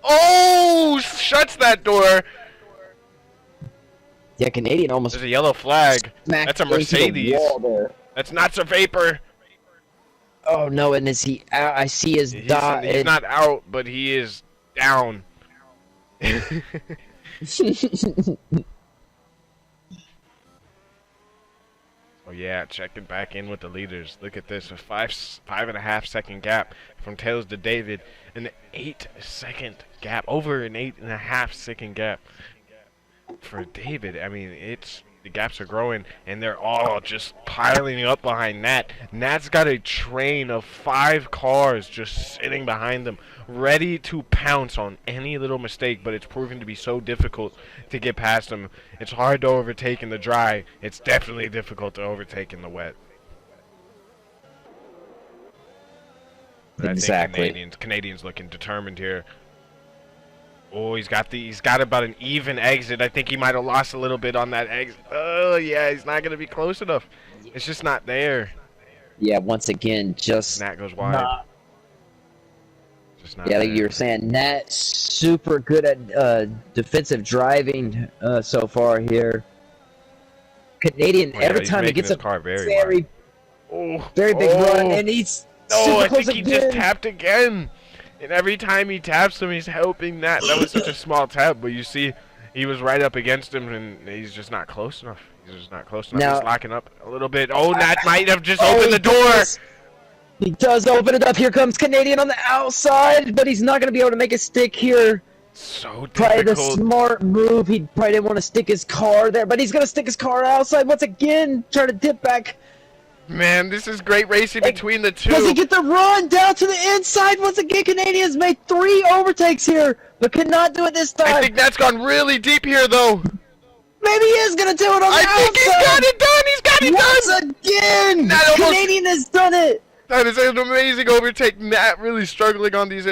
Oh, shuts that door. Yeah, Canadian almost There's a yellow flag. smacked That's a Mercedes. into the wall there. That's not Sir Vapor. Oh no, and is he out? I see his dot. He's not out, but he is down. Oh yeah, checking back in with the leaders. Look at this, a 5.5 second gap from Tails to David, an 8-second gap, over an 8.5 second gap for David. I mean, the gaps are growing, and they're all just piling up behind Nat. Nat's got a train of 5 cars just sitting behind them, ready to pounce on any little mistake, but it's proving to be so difficult to get past them. It's hard to overtake in the dry. It's definitely difficult to overtake in the wet. But Exactly. I think Canadians looking determined here. Oh, he's got about an even exit. I think he might have lost a little bit on that exit. Oh, yeah, he's not going to be close enough. It's just not there. Yeah, once again, just Nat goes wide. Just not yeah, like there. you were saying, Nat super good at defensive driving so far here. Canadian, Oh, yeah, every he's time he making gets his a car very very big run, and he's no, super I close think he again. just tapped again. And every time he taps him, he's helping Nat. That was such a small tap, but you see, he was right up against him, and he's just not close enough. He's just not close enough. Now, he's locking up a little bit. Oh, Nat might have just opened the door. He does open it up. Here comes Canadian on the outside, but he's not going to be able to make a stick here. So Probably the difficult. smart move. He probably didn't want to stick his car there, but he's going to stick his car outside once again, try to dip back. Man, this is great racing between the two. Does he get the run down to the inside? Once again, Canadians made 3 overtakes here, but could not do it this time. I think that's gone really deep here, though. Maybe he is going to do it on the outside. I think he's got it done. He's got it done. Once again, That almost- Canadian has done it. That is an amazing overtake. Nat really struggling on these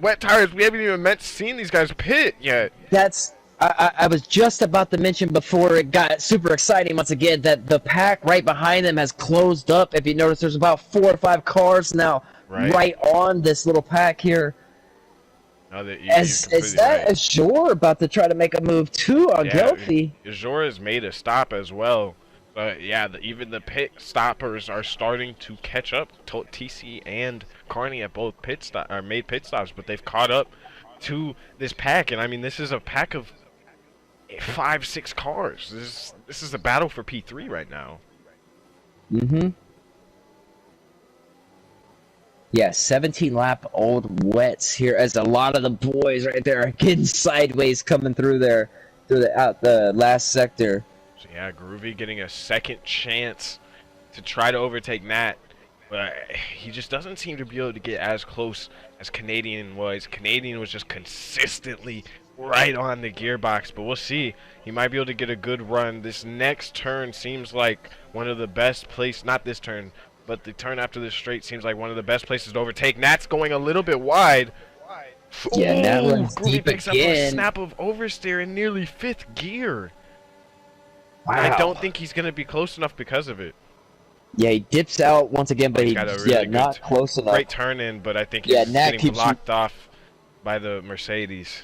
wet tires. We haven't even seen these guys pit yet. That's I was just about to mention before it got super exciting once again that the pack right behind them has closed up. If you notice, there's about 4 or 5 cars now right on this little pack here. No, Is that Azure about to try to make a move too on Gelfi? Azure has made a stop as well. But yeah, even the pit stoppers are starting to catch up. TC and Carney at both made pit stops, but they've caught up to this pack. And I mean, this is a pack of 5-6 cars. This is a battle for P3 right now. Yeah, 17-lap-old wets here as a lot of the boys right there are getting sideways coming through there, the last sector. So yeah, Groovy getting a second chance to try to overtake Nat, but he just doesn't seem to be able to get as close as Canadian was. Canadian was just consistently right on the gearbox, but we'll see. He might be able to get a good run. This next turn seems like one of the best places, not this turn, but the turn after this straight seems like one of the best places to overtake. Nat's going a little bit wide. Yeah, Nat runs deep picks again. up a snap of oversteer in nearly 5th gear. Wow. I don't think he's going to be close enough because of it. Yeah, he dips out once again, but he's got a really not close enough. Great turn in, but I think he's Nat getting blocked off by the Mercedes.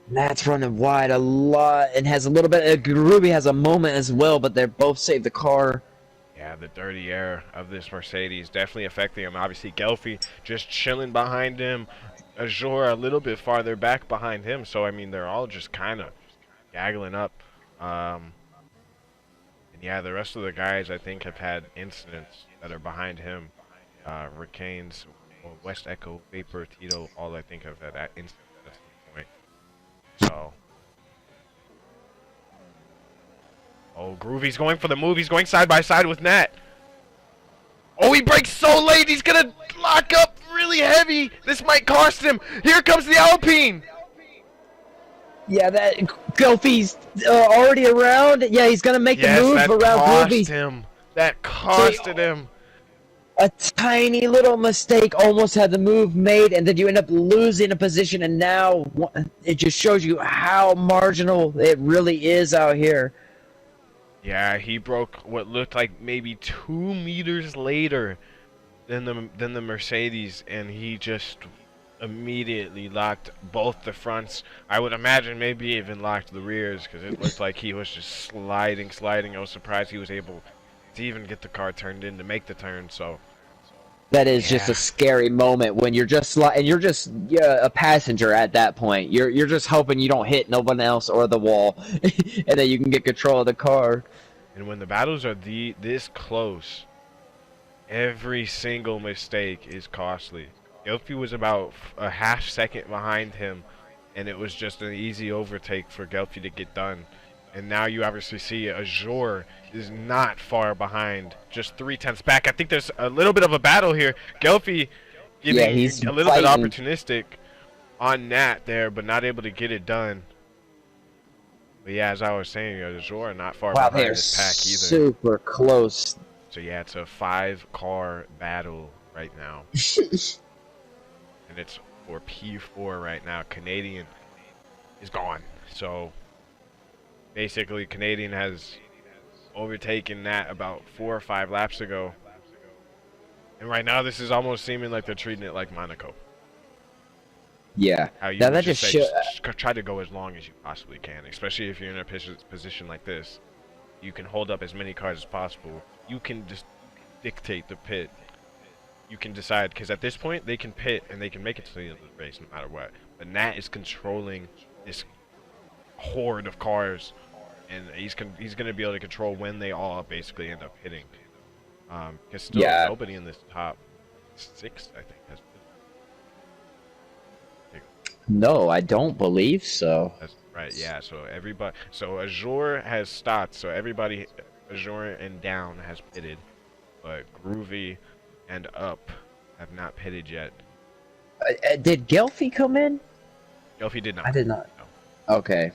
Nat's running wide a lot and has a little bit. Ruby has a moment as well, but they both saved the car. Yeah, the dirty air of this Mercedes definitely affecting him. Obviously, Gelfi just chilling behind him. Azure a little bit farther back behind him. So, I mean, they're all just kind of gaggling up. And yeah, the rest of the guys, I think, have had incidents that are behind him. Ricanes, West Echo, Vapor, Tito, all I think have had that incident at some point. So. Oh, Groovy's going for the move. He's going side by side with Nat. Oh, he brakes so late. He's going to lock up really heavy. This might cost him. Here comes the Alpine. Yeah, that Gelfi's already around. Yeah, he's going to make the move around Groovy. That costed him. A tiny little mistake almost had the move made, and then you end up losing a position, and now it just shows you how marginal it really is out here. Yeah, he broke what looked like maybe 2 meters later than the Mercedes, and he just immediately locked both the fronts. I would imagine maybe even locked the rears because it looked like he was just sliding. I was surprised he was able to even get the car turned in to make the turn. So that is just yeah, a scary moment when you're just and you're just a passenger at that point. You're just hoping you don't hit no one else or the wall, and then you can get control of the car. and when the battles are this close, every single mistake is costly. Gelfi was about a half second behind him, and it was just an easy overtake for Gelfi to get done. And now you obviously see Azure is not far behind, just 3/10 back. I think there's a little bit of a battle here. Gelfi getting he's a little fighting. bit opportunistic on Nat there, but not able to get it done. But yeah, as I was saying, Azure not far Wow, behind they're this pack either. super close. So yeah, it's a 5-car battle right now. And it's for P4 right now. Canadian is gone. So basically Canadian has overtaken that about 4 or 5 laps ago. And right now this is almost seeming like they're treating it like Monaco. Yeah. How you Now would that just just say, shows. just try to go as long as you possibly can, especially if you're in a position like this. You can hold up as many cars as possible. You can just dictate the pit. You can decide, because at this point they can pit and they can make it to the end of the race no matter what. But Nat is controlling this horde of cars, and he's gonna be able to control when they all basically end up hitting. Because still nobody in this top 6, I think, has. No, I don't believe so. That's right. Yeah. So everybody. So Azure has stopped. So everybody, Azure and down has pitted, but Groovy and up have not pitted yet. Did Gelfi come in? Gelfi did not. I did not. No. Okay.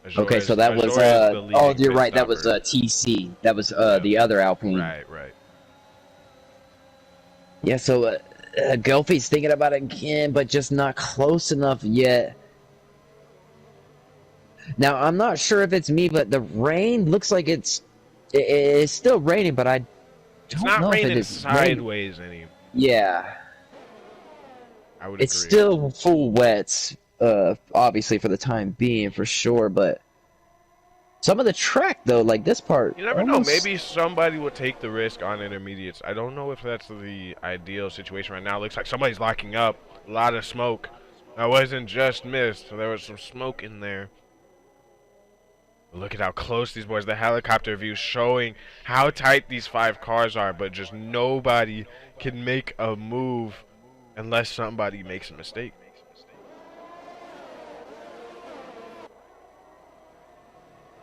Azure Okay, so that was oh, you're right. That was TC. That was the other Alpine. Right. Right. Yeah. So Gelfi's thinking about it again, but just not close enough yet. Now I'm not sure if it's me, but the rain looks like it's still raining, but I don't It's not know raining if it is sideways anymore. Yeah. I would It's agree. still full wets, obviously for the time being, for sure. But some of the track, though, like this part, You never know. Maybe somebody will take the risk on intermediates. I don't know if that's the ideal situation right now. It looks like somebody's locking up. A lot of smoke. That wasn't just mist. There was some smoke in there. Look at how close these boys. The helicopter view showing how tight these 5 cars are, but just nobody can make a move unless somebody makes a mistake.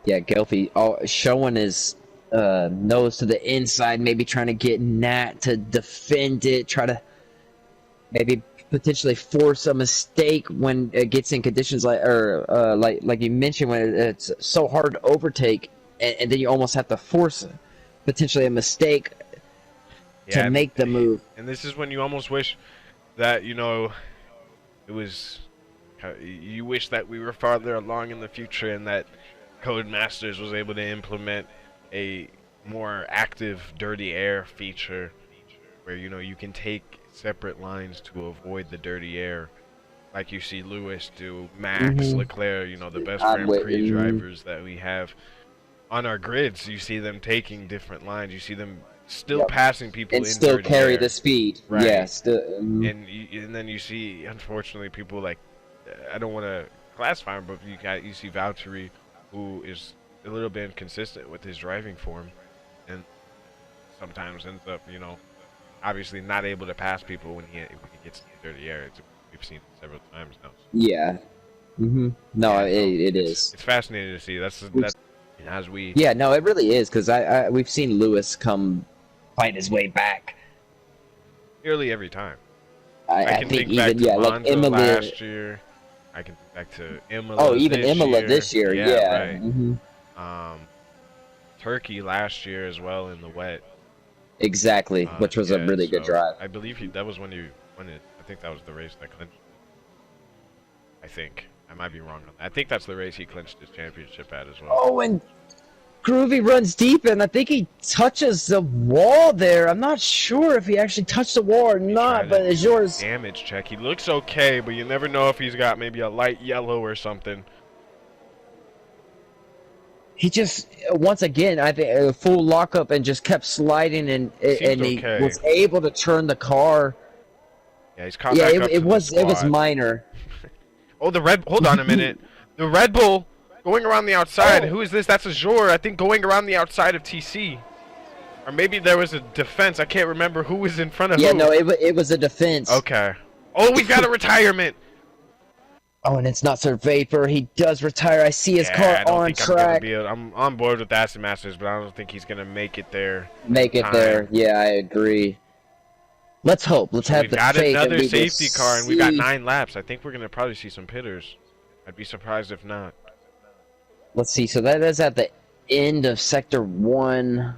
Yeah, Gelfi showing his nose to the inside, maybe trying to get Nat to defend it, try to maybe potentially force a mistake when it gets in conditions like like you mentioned, when it's so hard to overtake, and then you almost have to force potentially a mistake to make the move. And this is when you almost wish that, you know, it was, you wish that we were farther along in the future and that Codemasters was able to implement a more active dirty air feature where, you know, you can take separate lines to avoid the dirty air, like you see Lewis do, Max, Leclerc, you know, the best Grand Prix drivers that we have on our grids. You see them taking different lines. You see them still passing people and in still dirty carry air. the speed. Right. Yeah, still, and then you see, unfortunately, people like, I don't want to classify him, but you see Valtteri, who is a little bit inconsistent with his driving form, and sometimes ends up, you know, obviously not able to pass people when he gets in dirty air. We've seen it several times now. Yeah. No, Yeah, it is. It's fascinating to see. That's as we. Yeah, no, it really is, because we've seen Lewis come fight his way back. Nearly every time. I can think back even to like Monza Imola last year. I can think back to Imola. Oh, even Imola this year. Yeah. Right. Turkey last year as well in the wet. Exactly, which was a really good drive. I believe that was when you won it. I think that was the race that clinched. I think I might be wrong on that. I think that's the race he clinched his championship at as well. Oh, and Groovy runs deep, and I think he touches the wall there. I'm not sure if he actually touched the wall or not, but it's yours. Damage check. He looks okay, but you never know if he's got maybe a light yellow or something. He just, once again, I think a full lockup and just kept sliding, and he was able to turn the car. Yeah, he's caught back up it was minor. Oh, hold on a minute. The Red Bull going around the outside. Oh. Who is this? That's Azure, I think, going around the outside of TC. Or maybe there was a defense. I can't remember who was in front of who. Yeah, no, it was a defense. Okay. Oh, we got a retirement. Oh, and it's not Sir Vapor. He does retire. I see his car on track. I'm on board with Acid Masters, but I don't think he's going to make it there. Yeah, I agree. Let's hope. Let's have the faith. We've got another safety car, and we got 9 laps. I think we're going to probably see some pitters. I'd be surprised if not. Let's see. So that is at the end of Sector 1.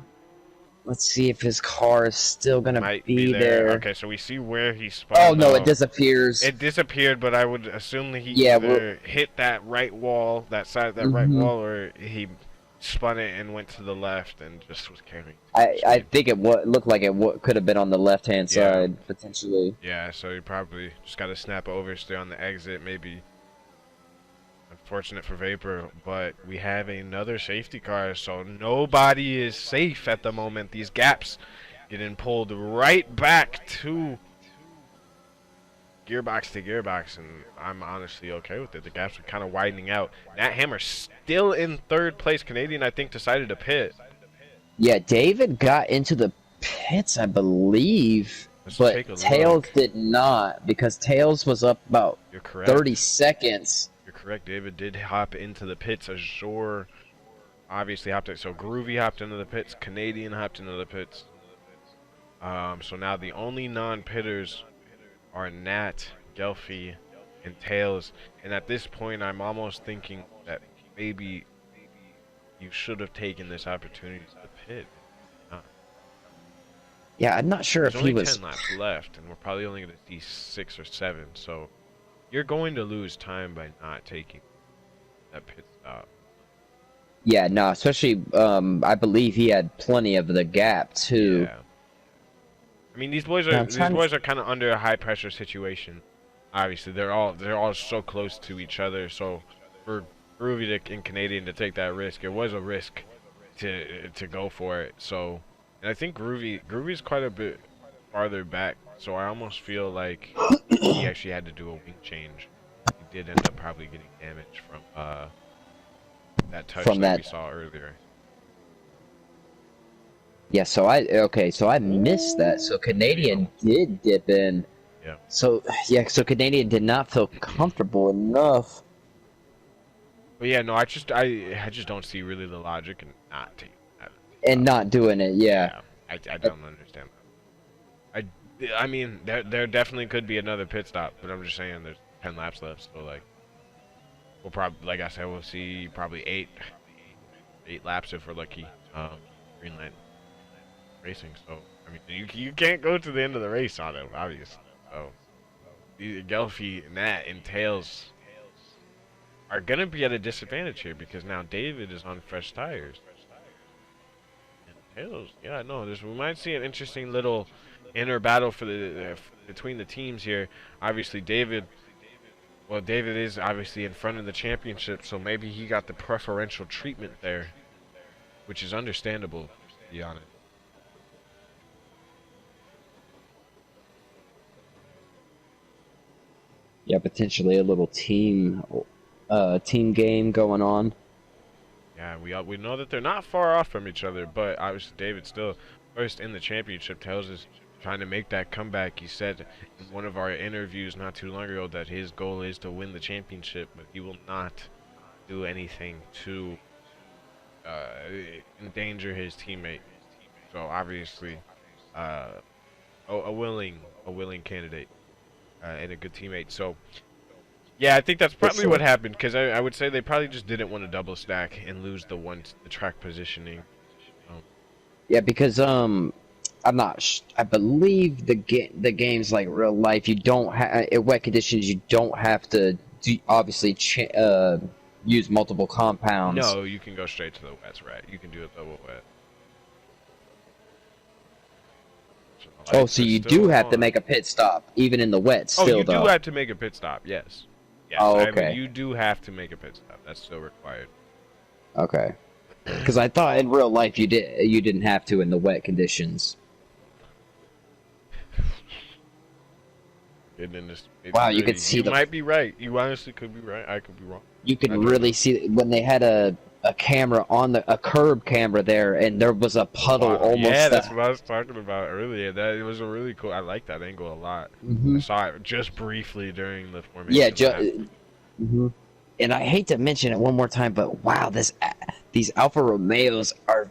Let's see if his car is still going to be there. Okay, so we see where he spun. Oh, no, it disappears. It disappeared, but I would assume that he either hit that right wall, that side of that right wall, or he spun it and went to the left and just was carrying. I think it looked like it could have been on the left-hand side, potentially. Yeah, so he probably just got to snap over, stay on the exit, maybe. Unfortunate for Vapor, but we have another safety car, so nobody is safe at the moment. These gaps getting pulled right back to gearbox to gearbox, and I'm honestly okay with it. The gaps are kind of widening out. Nat Hammer still in 3rd place. Canadian, I think, decided to pit. Yeah, David got into the pits, I believe, but Tails did not, because Tails was up about 30 seconds. Correct. David did hop into the pits. Azure obviously hopped in. So Groovy hopped into the pits. Canadian hopped into the pits. So now the only non-pitters are Nat, Gelfie, and Tails. And at this point, I'm almost thinking that maybe you should have taken this opportunity to pit. Yeah, I'm not sure if he was... There's only 10 laps left, and we're probably only going to see 6 or 7. So you're going to lose time by not taking that pit stop. Yeah, no, especially, I believe he had plenty of the gap, too. Yeah. I mean, these boys are kind of under a high-pressure situation. Obviously, they're all so close to each other, so for Groovy and Canadian to take that risk, it was a risk to go for it. So, and I think Groovy's quite a bit farther back, so I almost feel like he actually had to do a wing change. He did end up probably getting damage from that touch that we saw earlier. Yeah, so I missed that. So Canadian did dip in. Yeah. So Canadian did not feel comfortable enough. But yeah, no, I just don't see really the logic in not taking that. And not doing it, yeah. I don't understand that. I mean, there definitely could be another pit stop, but I'm just saying there's 10 laps left, so like we'll probably, like I said, we'll see probably 8 laps if we're lucky. Greenland Racing, so I mean you can't go to the end of the race on it, obviously. So Gelfie, Nat, and Tails are gonna be at a disadvantage here because now David is on fresh tires. And Tails, yeah, no, we might see an interesting little inner battle for between the teams here. Obviously, David is obviously in front of the championship, so maybe he got the preferential treatment there, which is understandable, to be honest. Yeah, potentially a little team game going on. Yeah, we know that they're not far off from each other, but obviously David still first in the championship. Tells us trying to make that comeback. He said in one of our interviews not too long ago that his goal is to win the championship, but he will not do anything to endanger his teammate. So obviously, a willing candidate and a good teammate. So yeah, I think that's probably what happened, because I would say they probably just didn't want to double stack and lose the track positioning. Yeah, because I'm not. I believe the game's like real life. You don't have in wet conditions. You don't have to obviously use multiple compounds. No, you can go straight to the wets, right? You can do a double wet. Oh, so you do have to make a pit stop, even in the wet, still, though. Oh, you though. do have to make a pit stop, yes. Yes, oh, okay. I mean, you do have to make a pit stop. That's still required. Okay. Because I thought in real life you didn't have to in the wet conditions. Wow, you could see you might be right. You honestly could be right. I could be wrong. You could really see when they had a camera on a curb camera there, and there was a puddle almost. Yeah, that's what I was talking about earlier. That it was a really cool. I like that angle a lot. I saw it just briefly during the formation. Yeah, and I hate to mention it one more time, but wow, these Alfa Romeos are.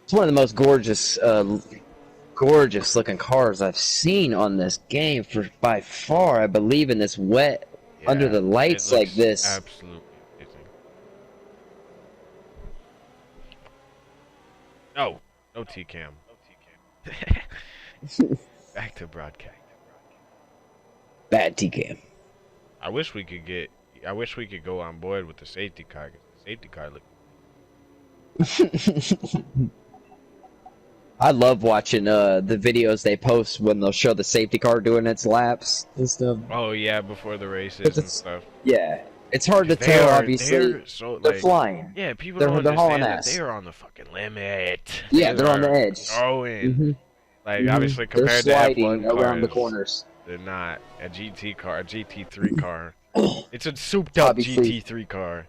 It's one of the most gorgeous looking cars I've seen on this game by far. I believe in this wet under the lights like this. Absolutely amazing. No T-cam. Back to broadcast. Bad T-cam. I wish we could go on board with the safety car. The safety car look. I love watching the videos they post when they'll show the safety car doing its laps and stuff. Oh yeah, before the races and stuff. Yeah, it's hard to tell. Obviously, they're flying. Yeah, people don't understand that they are on the fucking limit. Yeah, they're on the edge. Going. Like obviously compared to F1 cars, around the corners. They're not a GT car, a GT3 car. It's a souped up GT3 car.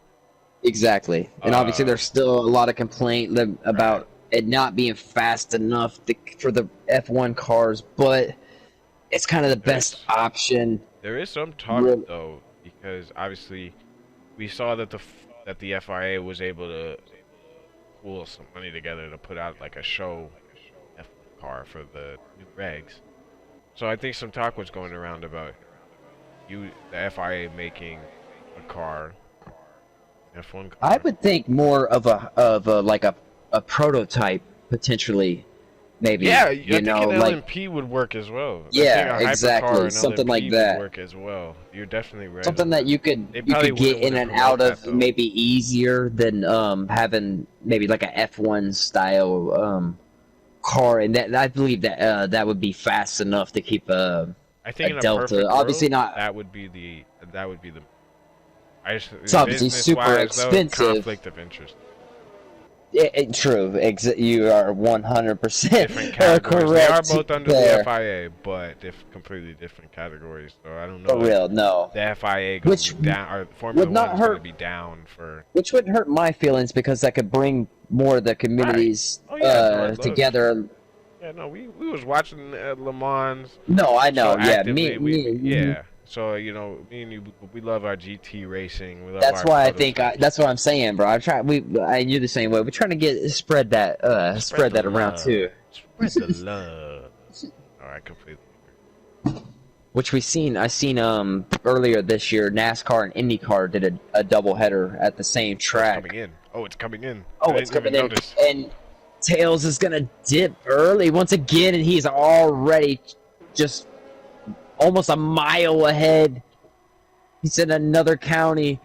Exactly, and obviously there's still a lot of complaint about it not being fast enough for the F1 cars, but it's kind of the best option. There is some talk though, because obviously we saw that the FIA was able to pool some money together to put out like a show F1 car for the new regs. So I think some talk was going around about the FIA making a car, F1 car. I would think more of a prototype potentially, maybe. Yeah, I think an LMP would work as well. Yeah, exactly. Something like that would work as well. You're definitely right. Something that you could get in and out of maybe easier than having maybe like a F1 style car, and that I believe that that would be fast enough to keep I think a Delta. Obviously not. That would be the. It's obviously super expensive. Conflict of interest. True. You are 100% correct. They are both under the FIA, but completely different categories. So I don't know. For real, no. The FIA goes down, or Formula 1 is going to be down for. Which wouldn't hurt my feelings because that could bring more of the communities together. Yeah, no, we was watching Le Mans. No, I know. So yeah, So me and you, we love our GT racing. We love that's why I think that's what I'm saying, bro. You're the same way. We're trying to spread that around too. Spread the love. All right, completely. Which I seen earlier this year. NASCAR and IndyCar did a double header at the same track. It's coming in. Oh, it's coming in. Oh, it's coming in. And Tails is gonna dip early once again, and he's already just almost a mile ahead. He's in another county.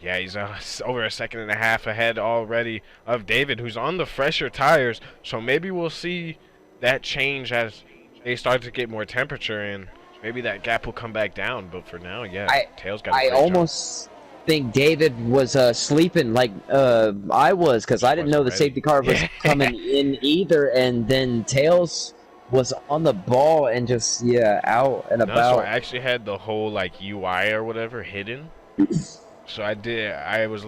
Yeah, he's over a second and a half ahead already of David, who's on the fresher tires. So maybe we'll see that change as they start to get more temperature, and maybe that gap will come back down. But for now, yeah, Tails got. I almost think David was sleeping like I was, because I didn't know the safety car was coming in either, and then Tails was on the ball and just out and about. So I actually had the whole like UI or whatever hidden. So I was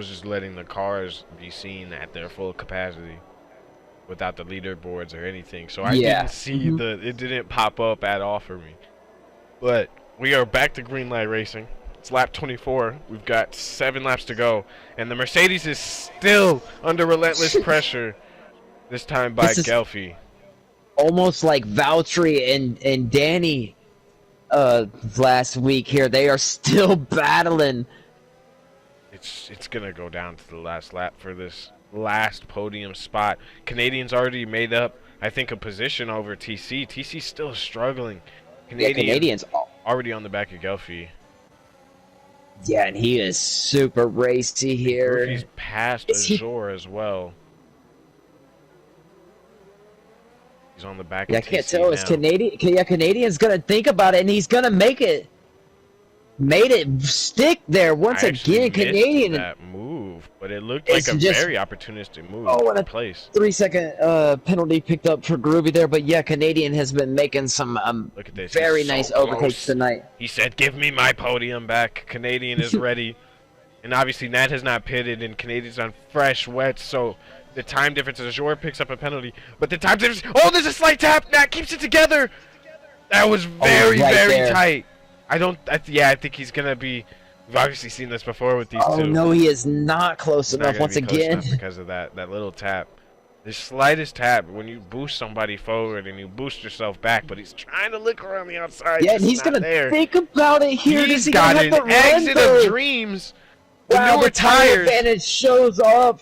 just letting the cars be seen at their full capacity without the leaderboards or anything. So I didn't see it didn't pop up at all for me. But we are back to green light racing. It's lap 24. We've got 7 laps to go, and the Mercedes is still under relentless pressure. This time by Gelfi. Almost like Valtteri and Danny last week here. They are still battling. It's gonna go down to the last lap for this last podium spot. Canadians already made up, I think, a position over TC. TC's still struggling. Canadians already on the back of Gelfi. Yeah, and he is super racy here. Goofy's past Azure as well. He's on the back. Yeah, of I can't TC tell. now. Is Canadian? Yeah, Canadian's gonna think about it, and he's gonna make it. Made it stick there once again. Canadian. That move, but it looked like a very opportunistic move. Oh, and a place. 3-second penalty picked up for Groovy there, but yeah, Canadian has been making some look at this. Very nice overtakes tonight. He said, "Give me my podium back." Canadian is ready, and obviously Nat has not pitted, and Canadian's on fresh wet, so the time difference is Azure picks up a penalty, but the time difference. Oh, there's a slight tap. Nat keeps it together. That was very tight. I think he's gonna be. We've obviously seen this before with these two. Oh no, he is not close enough once again. Because of that little tap. The slightest tap, when you boost somebody forward and you boost yourself back, but he's trying to look around the outside. Yeah, and he's gonna think about it here. He's got an exit of dreams. Wow, the tire advantage shows up.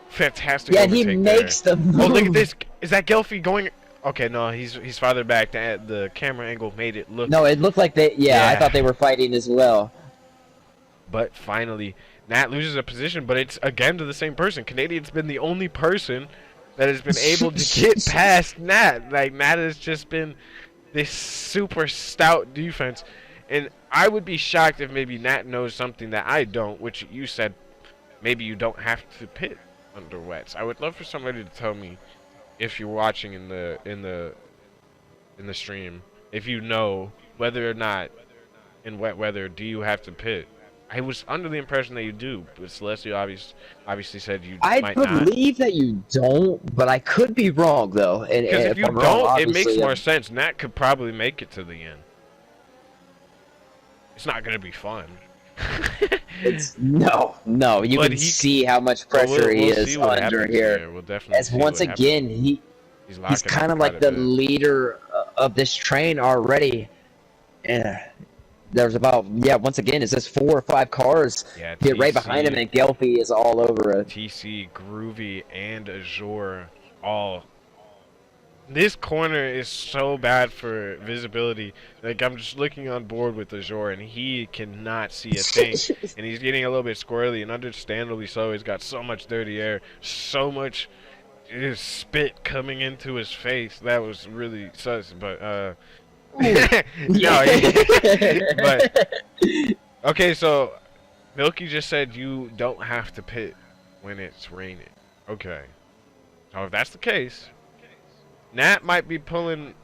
Fantastic. Yeah, he makes the move. Oh, look at this. Is that Gelfie going? Okay, no, he's farther back. The camera angle made it look. No, it looked like they. Yeah, I thought they were fighting as well. But finally, Nat loses a position, but it's again to the same person. Canadian's been the only person that has been able to get past Nat. Like, Nat has just been this super stout defense. And I would be shocked if maybe Nat knows something that I don't, which you said maybe you don't have to pit under wets. I would love for somebody to tell me, if you're watching in the stream, if you know whether or not in wet weather do you have to pit. I was under the impression that you do, but Celestio obviously said you might not. I believe that you don't, but I could be wrong though. Because if you don't, it makes more sense. Nat could probably make it to the end. It's not gonna be fun. No, you can see how much pressure he is under here. We'll definitely as once again he's kind of like the leader of this train already. And there's about once again it's just 4 or 5 cars here right behind him, and Gelfie is all over it. TC, Groovy, and Azure all. This corner is so bad for visibility. Like, I'm just looking on board with Azure, and he cannot see a thing. And he's getting a little bit squirrely, and understandably so. He's got so much dirty air, so much spit coming into his face. That was really sus. But but okay, so Milky just said you don't have to pit when it's raining. Okay, so if that's the case, Nat might be pulling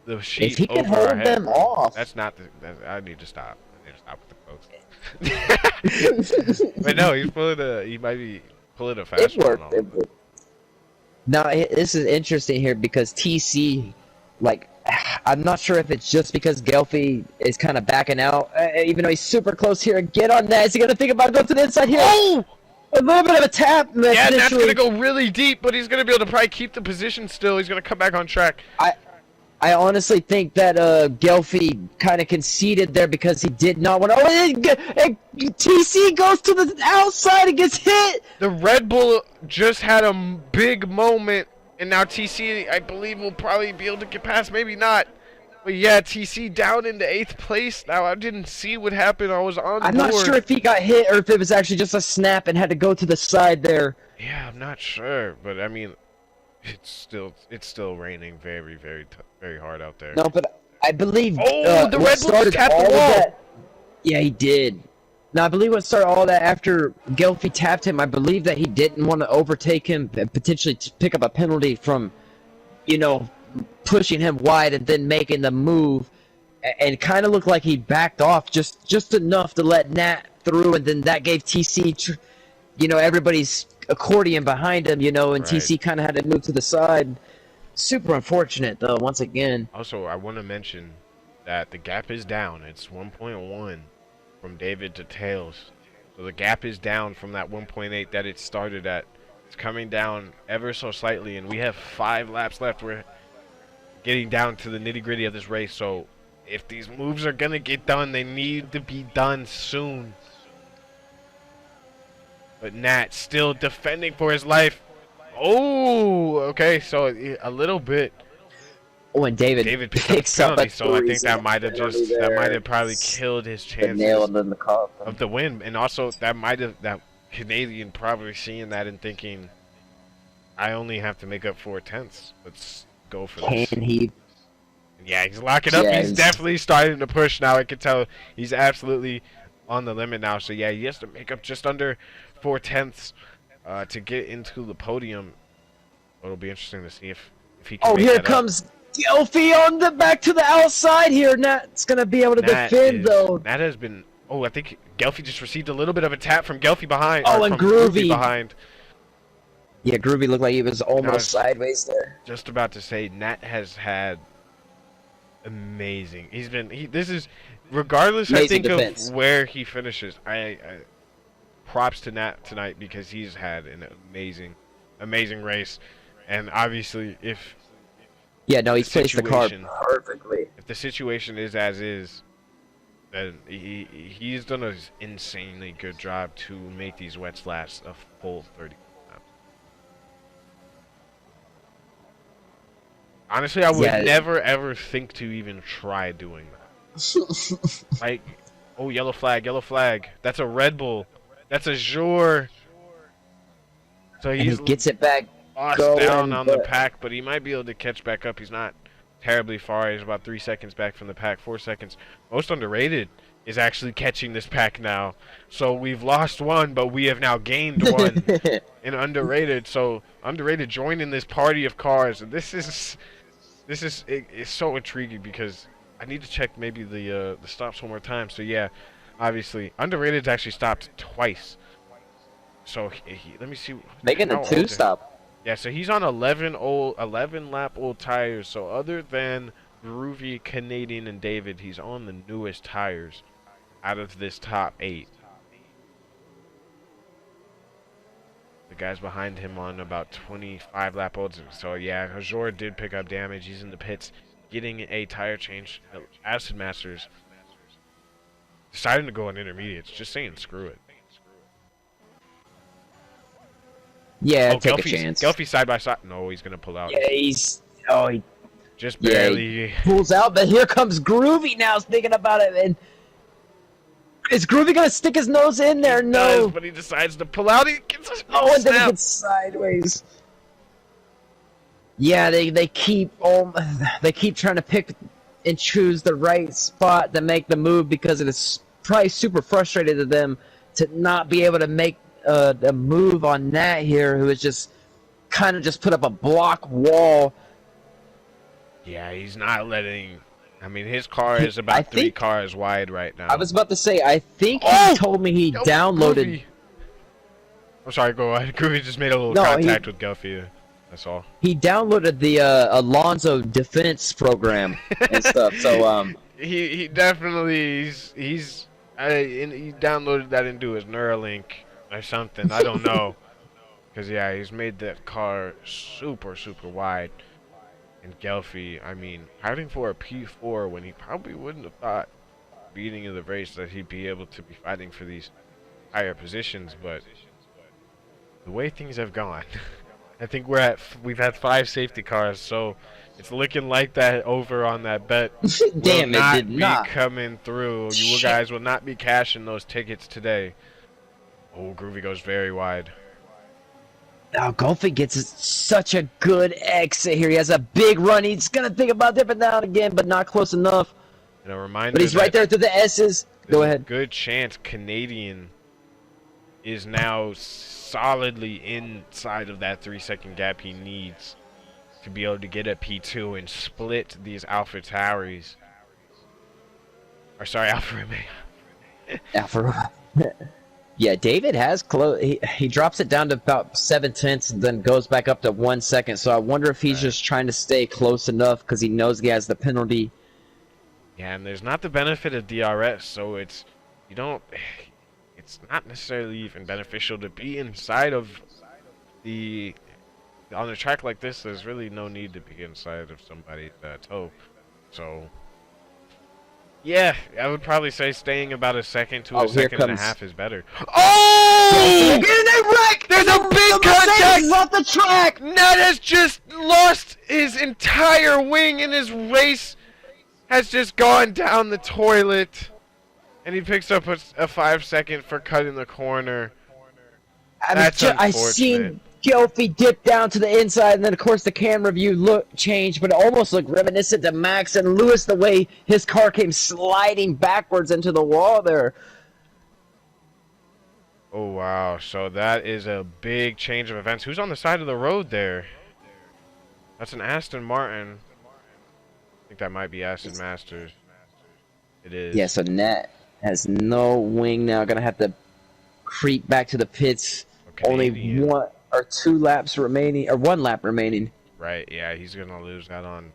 the sheet if he over can hold our head. them off. That's not the. I need to stop. I need to stop with the post. But no, he's pulling he might be pulling a fast one. It worked. Now this is interesting here because TC, like, I'm not sure if it's just because Gelfie is kind of backing out, even though he's super close here. Get on that. Is he gonna think about going to the inside here? Oh! A little bit of a tap. Yeah, that's gonna go really deep, but he's gonna be able to probably keep the position still. He's gonna come back on track. I honestly think that Gelfie kind of conceded there because he did not want to. Oh, TC goes to the outside and gets hit. The Red Bull just had a big moment, and now TC, I believe, will probably be able to get past. Maybe not. But yeah, TC down into 8th place. Now, I didn't see what happened. I was on I'm board. not sure if he got hit or if it was actually just a snap and had to go to the side there. Yeah, I'm not sure. But, I mean, it's still raining very, very hard out there. No, but I believe the Red Bull just tapped the wall. Yeah, he did. Now, I believe what started all that after Gelfie tapped him, I believe that he didn't want to overtake him and potentially pick up a penalty from, pushing him wide and then making the move, and kind of looked like he backed off just enough to let Nat through, and then that gave TC, everybody's accordion behind him, and right. TC kind of had to move to the side. Super unfortunate, though, once again. Also, I want to mention that the gap is down. It's 1.1 from David to Tails. So the gap is down from that 1.8 that it started at. It's coming down ever so slightly, and we have 5 laps left. We're getting down to the nitty-gritty of this race, so if these moves are going to get done, they need to be done soon. But Nat still defending for his life. Oh, okay, so a little bit. Oh, and David picks up the penalty, so I think that might have probably It's killed his the nail chances in the coffin. of the win, and also that Canadian probably seeing that and thinking, I only have to make up 4/10. Let's go for this. Can he? Yeah, he's locking up. Yeah, He's definitely starting to push now. I can tell he's absolutely on the limit now. So yeah, he has to make up just under 4/10 to get into the podium. It'll be interesting to see if he can. Oh, make here that comes Gelfie on the back to the outside here. Nat's gonna be able to defend though. That has been. Oh, I think Gelfie just received a little bit of a tap from Gelfie behind. Oh, and Groovy behind. Yeah, Groovy looked like he was almost sideways there. Just about to say, Nat has had amazing. This is regardless. Amazing I think defense. of where he finishes. I props to Nat tonight because he's had an amazing race, and obviously if he's placed the car perfectly. If the situation is as is, then he's done an insanely good job to make these wets last a full 30. Honestly, I would never ever think to even try doing that. Like, oh, yellow flag. That's a Red Bull. That's a ROR. So he gets it back. Lost down on the pack, but he might be able to catch back up. He's not terribly far. He's about 3 seconds back from the pack, 4 seconds. Most underrated is actually catching this pack now. So we've lost one, but we have now gained one in underrated. So underrated joining this party of cars. And this is it's so intriguing because I need to check maybe the stops one more time. So yeah, obviously underrated's actually stopped twice. So let me see. Making a 2-stop. Yeah, so he's on 11 lap old tires. So other than Groovy, Canadian, and David, he's on the newest tires out of this top 8. The guys behind him on about 25 lap olds. So yeah, ROR did pick up damage. He's in the pits getting a tire change. Acid Masters deciding to go on intermediates, just saying screw it. Yeah, take a chance. Gelfie side by side. No, he's gonna pull out. Yeah, he just barely he pulls out. But here comes Groovy now, thinking about it. And is Groovy gonna stick his nose in there? No, but he decides to pull out. He gets a and then he gets sideways. Yeah, they keep trying to pick and choose the right spot to make the move because it is probably super frustrated to them to not be able to make a move on Nat here, who is just kind of just put up a block wall. Yeah, he's not letting. I mean, his car is about 3 cars wide right now. I was about to say, I think he told me he downloaded. Groovy. I'm sorry, go ahead. Groovy just made a little contact with Gelfie. That's all. He downloaded the Alonso defense program and stuff. So he definitely he downloaded that into his Neuralink or something. I don't know. Because yeah, he's made that car super wide. And Gelfie, I mean, fighting for a P4 when he probably wouldn't have thought beginning of the race that he'd be able to be fighting for these higher positions, but the way things have gone, I think we've had 5 safety cars, so it's looking like that over on that bet Damn, will it did not be coming through. You guys will not be cashing those tickets today. Oh, Groovy goes very wide. Now, Gelfie gets such a good exit here. He has a big run. He's going to think about dipping down again, but not close enough. And a reminder but he's right there through the S's. Go ahead. Good chance Canadian is now solidly inside of that 3-second gap he needs to be able to get a P2 and split these Alpha Tauris. Or sorry, Alfa Romeo. Alfa Romeo. Yeah, David has close. He drops it down to about 7/10 and then goes back up to 1 second. So I wonder if he's just trying to stay close enough because he knows he has the penalty. Yeah, and there's not the benefit of DRS, so it's not necessarily even beneficial to be inside of on a track like this. There's really no need to be inside of somebody's toe. So yeah, I would probably say staying about a second to a second and a half is better. Oh! Oh! Get in there, wreck! There's a big contact! Is off the track! Nat has just lost his entire wing, and his race has just gone down the toilet. And he picks up a 5-second for cutting the corner. That's unfortunate. I seen Gelfie dip down to the inside, and then of course the camera view changed, but it almost looked reminiscent to Max and Lewis the way his car came sliding backwards into the wall there. Oh wow, so that is a big change of events. Who's on the side of the road there? That's an Aston Martin. I think that might be Aston Masters. It is. Yeah, so Nat has no wing now, gonna have to creep back to the pits. Only 1 or 2 laps remaining, or 1 lap remaining. Right, yeah, he's gonna lose that on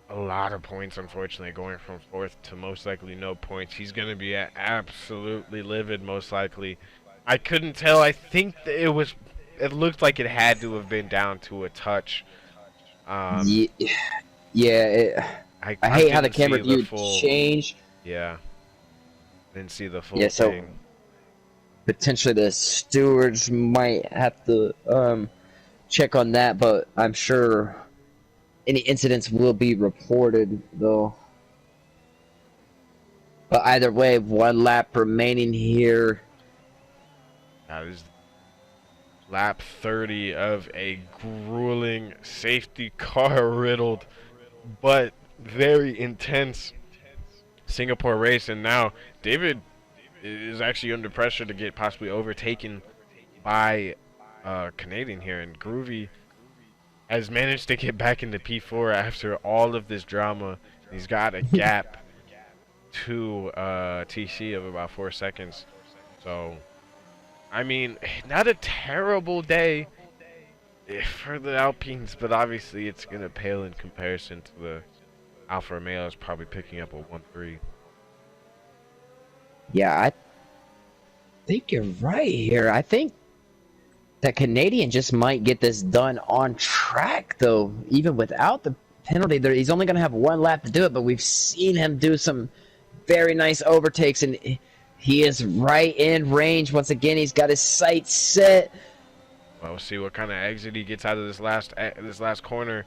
a lot of points, unfortunately, going from 4th to most likely no points. He's gonna be absolutely livid, most likely. I couldn't tell. I think it looked like it had to have been down to a touch. I hate how the camera view changed. Yeah. Didn't see the full thing. Potentially the stewards might have to check on that, but I'm sure any incidents will be reported, though. But either way, 1 lap remaining here. That is lap 30 of a grueling safety car riddled but very intense Singapore race, and now David is actually under pressure to get possibly overtaken by Canadian here, and Groovy has managed to get back into P4 after all of this drama. He's got a gap to TC of about 4 seconds, so I mean, not a terrible day for the Alpines, but obviously it's going to pale in comparison to the Alfa Romeo's probably picking up a 1-3. Yeah, I think you're right here. I think that Canadian just might get this done on track, though, even without the penalty. He's only going to have 1 lap to do it, but we've seen him do some very nice overtakes, and he is right in range. Once again, he's got his sights set. Well, we'll see what kind of exit he gets out of this last corner.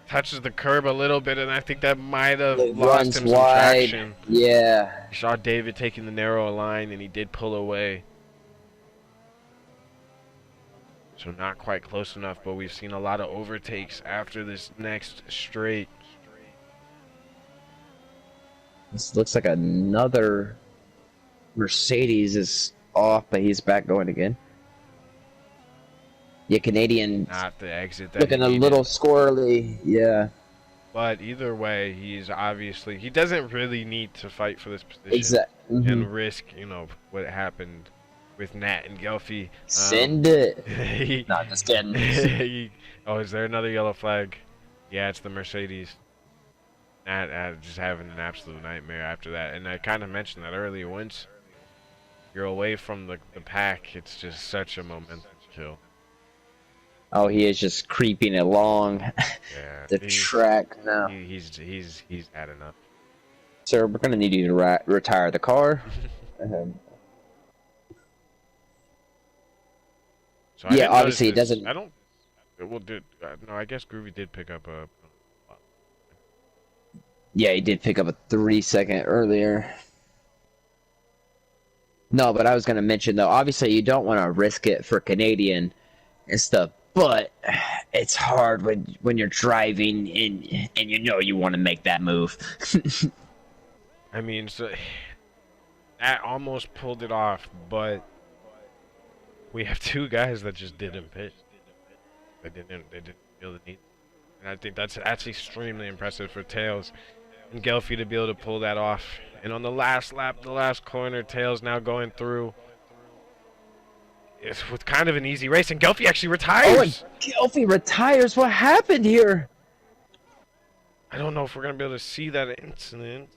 Touches the curb a little bit, and I think that might have lost him some traction. Yeah. He saw David taking the narrow line, and he did pull away. So not quite close enough, but we've seen a lot of overtakes after this next straight. This looks like another Mercedes is off, but he's back going again. Yeah, Canadian not the exit that looking a little squirrely, yeah. But either way, he doesn't really need to fight for this position and risk, what happened with Nat and Gelfie. Send it. Not just kidding. Oh, is there another yellow flag? Yeah, it's the Mercedes. Nat just having an absolute nightmare after that. And I kind of mentioned that earlier. Once you're away from the pack, it's just such a momentum kill. Oh, he is just creeping along the track now. He's had enough. Sir, we're gonna need you to retire the car. So yeah, obviously it doesn't. I don't. Well, no, I guess Groovy did pick up a. Yeah, he did pick up a 3-second earlier. No, but I was gonna mention though. Obviously, you don't want to risk it for Canadian and stuff. But it's hard when you're driving and you want to make that move. I mean, so that almost pulled it off, but we have 2 guys that just didn't pit. They didn't feel the need, and I think that's extremely impressive for Tails and Gelfie to be able to pull that off. And on the last lap, the last corner, Tails now going through. It's with kind of an easy race, and Gelfie actually retires. Oh, and Gelfie retires. What happened here? I don't know if we're gonna be able to see that incident.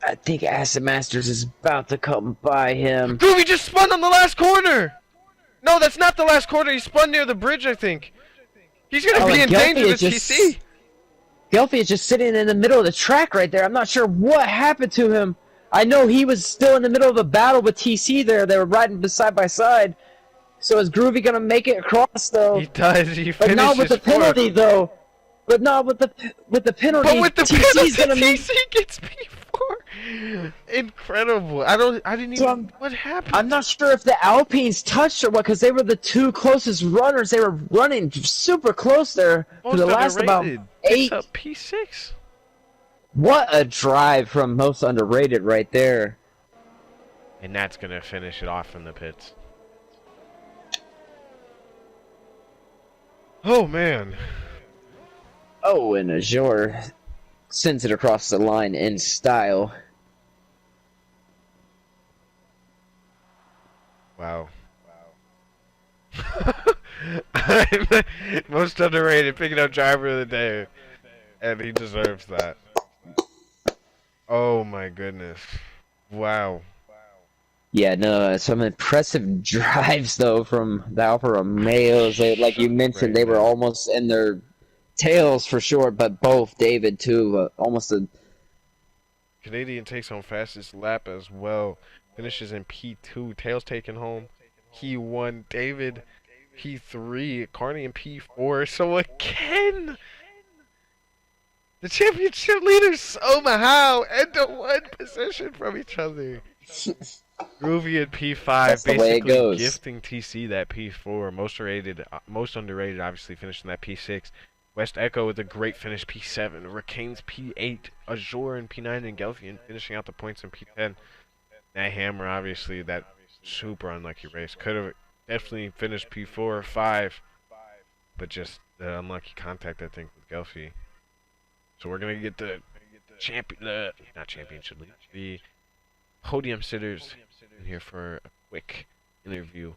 I think Aston Masters is about to come by him. Dude, he just spun on the last corner. No, that's not the last corner. He spun near the bridge, I think. He's gonna be in danger with TC. Gelfie is just sitting in the middle of the track right there. I'm not sure what happened to him. I know he was still in the middle of a battle with TC there. They were riding side by side. So is Groovy gonna make it across though? He does. He But not with finishes the fourth. penalty though. But not with the penalty. But with the TC's penalty, gonna make. TC gets P4. Incredible. I didn't So even. What happened? I'm not sure if the Alpines touched or what, because they were the two closest runners. They were running super close there for the last about underrated. 8. Picks up P6. What a drive from most underrated right there. And that's gonna finish it off from the pits. Oh man. Oh, and Azure sends it across the line in style. Wow. Most underrated picking up driver of the day. And he deserves that. Oh my goodness. Wow. Yeah, no, some impressive drives though from the Alfa Romeos. They, like you mentioned, they were almost in their tails for sure, but both David too, almost a. Canadian takes home fastest lap as well. Finishes in P2. Tails taken home. He won. David P3. Carney in P4. So again, the championship leaders somehow end up one position from each other. Groovy at P5, That's the way it basically goes. gifting TC that P4. Most underrated, obviously finishing that P6. West Echo with a great finish, P7. Racane's P8. Azure in P9 and Gelfian finishing out the points in P10. That Hammer, obviously, that super unlucky race. Could have definitely finished P4 or 5, but just the unlucky contact, I think, with Gelfi. So we're going to get the not championship league, the podium sitters in here for a quick interview.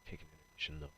Taking intermission, though.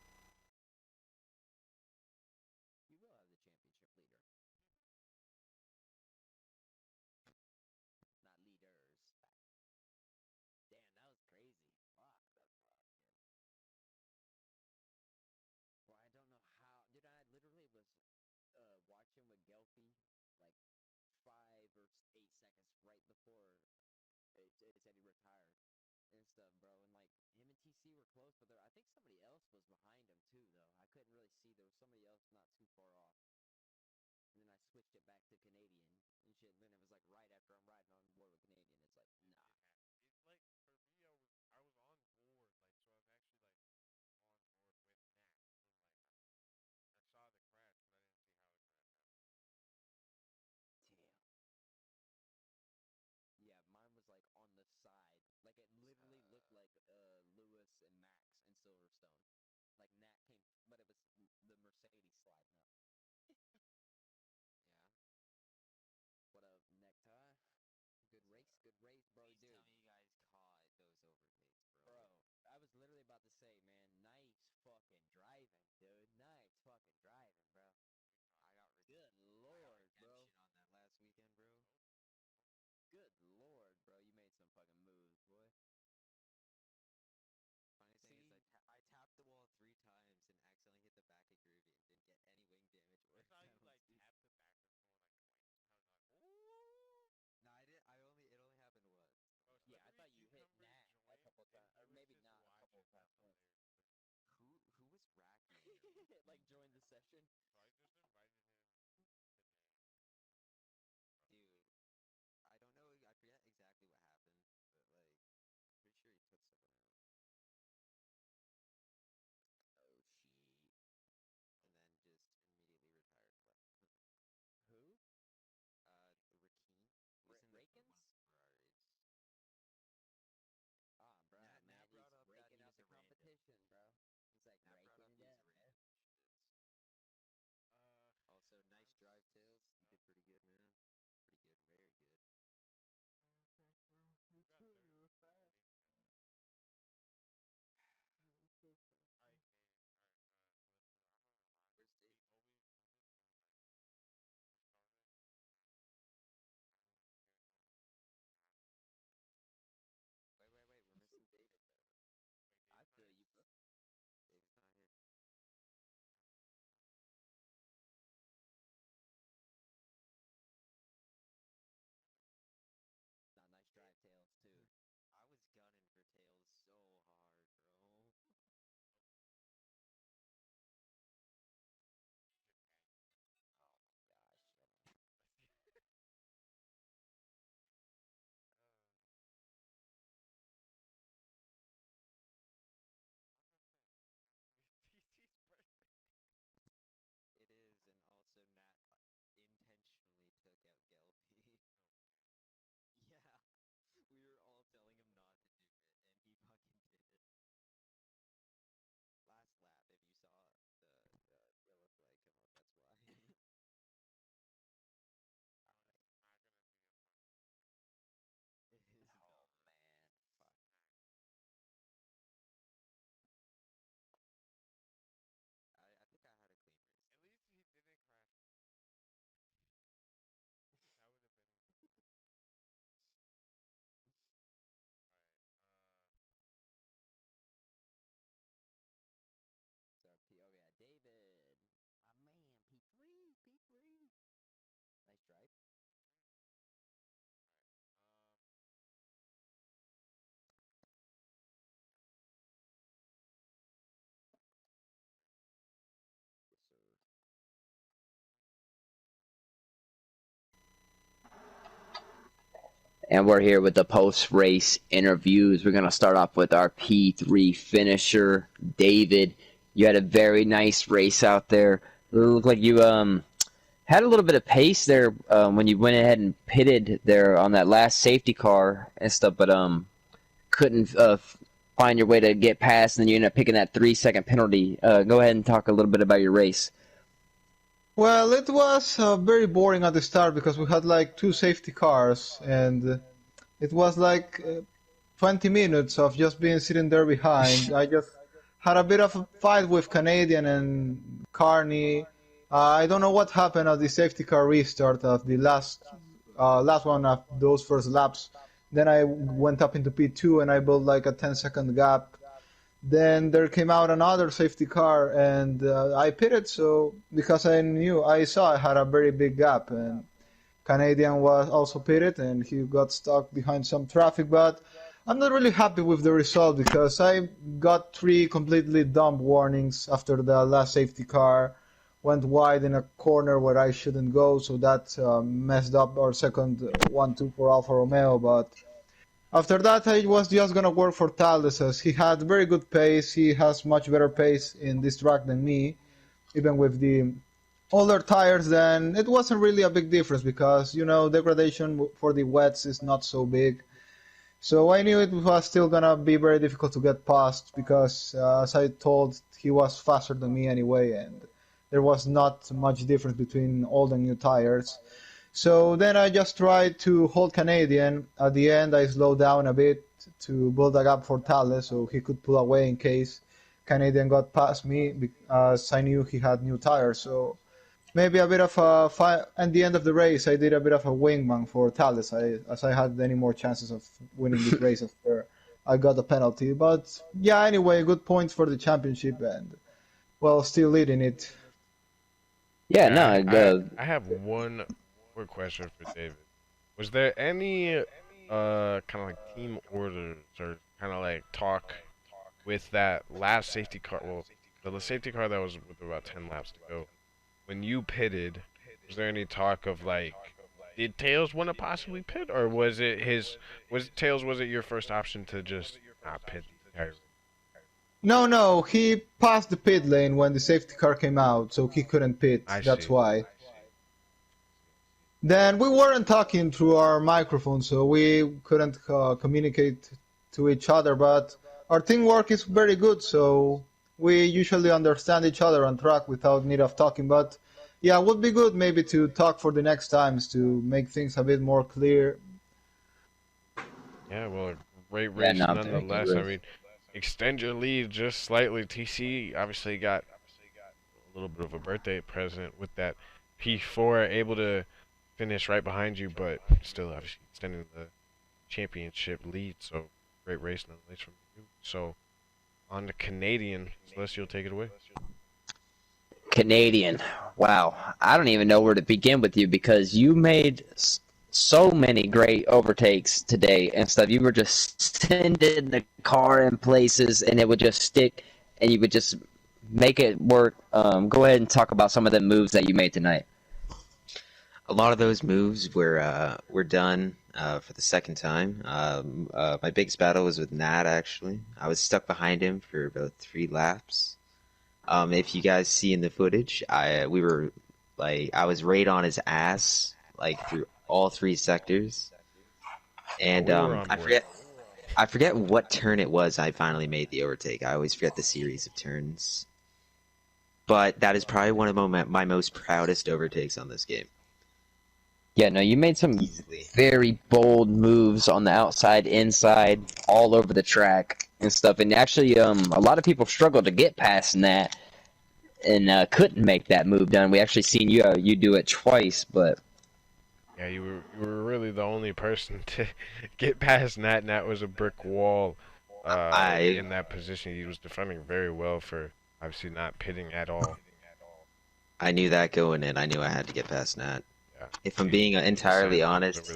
And we're here with the post-race interviews. We're going to start off with our P3 finisher, David. You had a very nice race out there. It looked like you had a little bit of pace there when you went ahead and pitted there on that last safety car and stuff, but couldn't find your way to get past, and then you ended up picking that 3-second penalty. Go ahead and talk a little bit about your race. Well, it was very boring at the start because we had like 2 safety cars, and it was like 20 minutes of just being sitting there behind. I just had a bit of a fight with Canadian and Carney. I don't know what happened at the safety car restart of the last one of those first laps. Then I went up into P2 and I built like a 10-second gap. Then there came out another safety car, and I pitted, so because I saw I had a very big gap, and Canadian was also pitted, and he got stuck behind some traffic. But I'm not really happy with the result because I got 3 completely dumb warnings after the last safety car went wide in a corner where I shouldn't go, so that messed up our second 1-2 for Alfa Romeo. But after that, I was just going to work for Taldes, as he had very good pace. He has much better pace in this track than me. Even with the older tires, then it wasn't really a big difference because, degradation for the wets is not so big. So I knew it was still going to be very difficult to get past because, as I told, he was faster than me anyway, and there was not much difference between old and new tires. So then I just tried to hold Canadian. At the end, I slowed down a bit to build a gap for Talles so he could pull away in case Canadian got past me, because I knew he had new tires. So maybe a bit of a fight. At the end of the race, I did a bit of a wingman for Talles, as I had any more chances of winning this race after I got a penalty. But yeah, anyway, good points for the championship, and well, still leading it. Yeah, no. I have one quick question for David. Was there any kind of like team orders or kind of like talk with that last safety car? Well, the safety car that was with about 10 laps to go. When you pitted, was there any talk of like, did Tails want to possibly pit, or was it your first option to just not pit the entire? No, he passed the pit lane when the safety car came out, so he couldn't pit. That's why. Then we weren't talking through our microphone, so we couldn't communicate to each other, but our teamwork is very good, so we usually understand each other on track without need of talking. But yeah, it would be good maybe to talk for the next times to make things a bit more clear. Yeah, well, a great race nonetheless. I mean, extend your lead just slightly. TC obviously got a little bit of a birthday present with that P4, able to finish right behind you, but still obviously extending the championship lead. So great race nonetheless from you. So on the Canadian, Celestial, take it away. Canadian. Wow. I don't even know where to begin with you because you made so many great overtakes today and stuff. You were just sending the car in places and it would just stick and you would just make it work. Go ahead and talk about some of the moves that you made tonight. A lot of those moves were done for the second time. My biggest battle was with Nat, actually. I was stuck behind him for about 3 laps. If you guys see in the footage, I was right on his ass, like through all 3 sectors. And I forget what turn it was I finally made the overtake. I always forget the series of turns. But that is probably one of my most proudest overtakes on this game. Yeah, no, you made some very bold moves on the outside, inside, all over the track and stuff. And actually, a lot of people struggled to get past Nat and couldn't make that move done. We actually seen you do it twice, but yeah, you were really the only person to get past Nat. Nat was a brick wall in that position. He was defending very well for obviously not pitting at all. I knew that going in. I knew I had to get past Nat. Yeah. If I'm being entirely honest,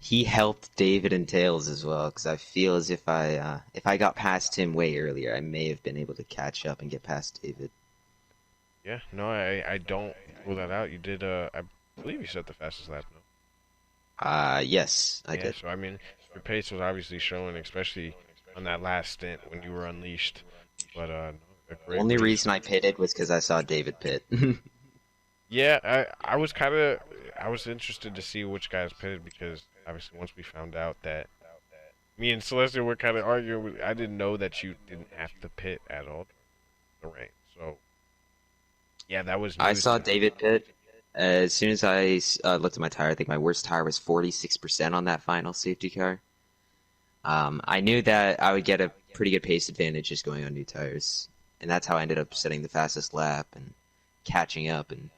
he helped David and Tails as well, because I feel as if I got past him way earlier, I may have been able to catch up and get past David. Yeah, no, I don't rule that out. You did, I believe you set the fastest lap, no? Yes, I Yeah, did. so I mean, your pace was obviously showing, especially on that last stint when you were unleashed. But no, a great Only race. reason I pitted was because I saw David pit. Yeah, I was interested to see which guys pitted because obviously once we found out that me and Celestia were kind of arguing, I didn't know that you didn't have to pit at all during the rain. So yeah, that was I news saw to me. David pit. As soon as I looked at my tire, I think my worst tire was 46% on that final safety car. I knew that I would get a pretty good pace advantage just going on new tires, and that's how I ended up setting the fastest lap and catching up and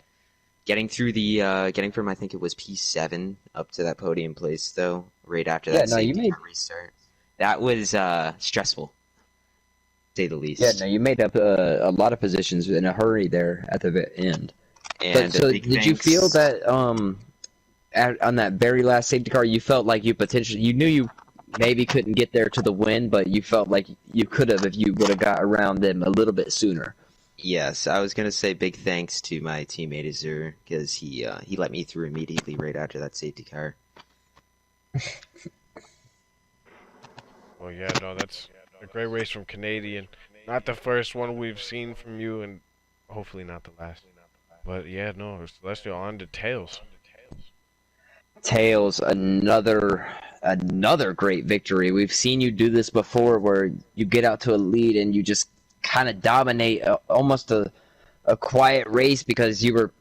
getting through the getting from I think it was P7 up to that podium place though, right after Yeah, that no, you safety made car restart. That was stressful, to say the yeah, least. no, you made up a lot of positions in a hurry there at the end. But And a so, big did you feel thanks. that on that very last safety car, you felt like you knew you maybe couldn't get there to the win, but you felt like you could have if you would have got around them a little bit sooner. Yes, I was gonna say big thanks to my teammate Azur because he let me through immediately right after that safety car. Well, yeah, no, that's a great race from Canadian. Not the first one we've seen from you, and hopefully not the last. But yeah, no, Celestial on to Tails. Tails, another great victory. We've seen you do this before, where you get out to a lead and you just kind of dominate almost a quiet race because you were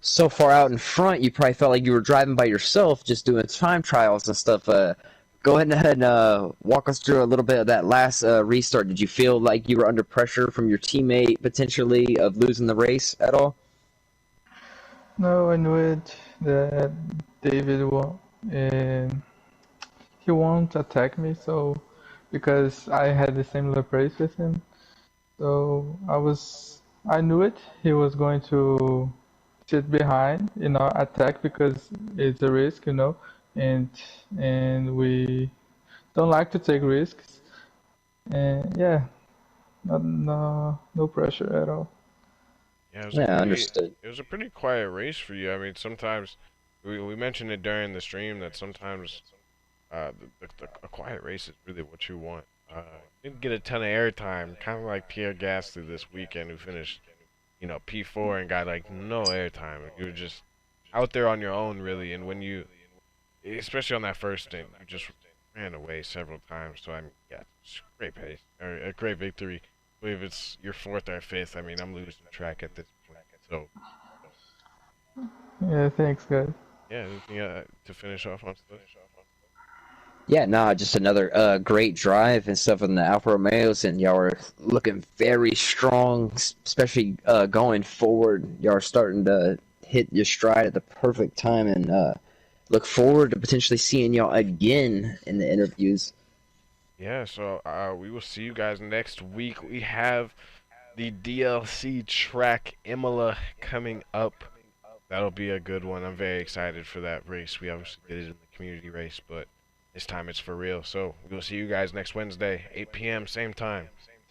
so far out in front. You probably felt like you were driving by yourself, just doing time trials and stuff. Go ahead and walk us through a little bit of that last restart. Did you feel like you were under pressure from your teammate potentially of losing the race at all? No, I knew it that David won't. He won't attack me, so because I had the similar pace with him, so I knew it. He was going to sit behind, attack because it's a risk, and we don't like to take risks. And yeah, no pressure at all. Yeah, Yeah, understood. it was a pretty quiet race for you. I mean, sometimes we mentioned it during the stream that sometimes a quiet race is really what you want. Didn't get a ton of airtime, kind of like Pierre Gasly this weekend, who finished, P4 and got like no airtime. You were just out there on your own, really. And when you, especially on that first stint, you just ran away several times. So I'm, yeah, it's a great pace, or a great victory. I believe it's your fourth or fifth. I mean, I'm losing track at this point. So Yeah, thanks, guys. yeah, anything to finish off on stuff? Yeah, nah, just another great drive and stuff in the Alfa Romeos, and y'all are looking very strong, especially going forward. Y'all are starting to hit your stride at the perfect time, and look forward to potentially seeing y'all again in the interviews. Yeah, so we will see you guys next week. We have the DLC track Imola coming up. That'll be a good one. I'm very excited for that race. We obviously did it in the community race, but this time it's for real. So we'll see you guys next Wednesday, 8 p.m., same time.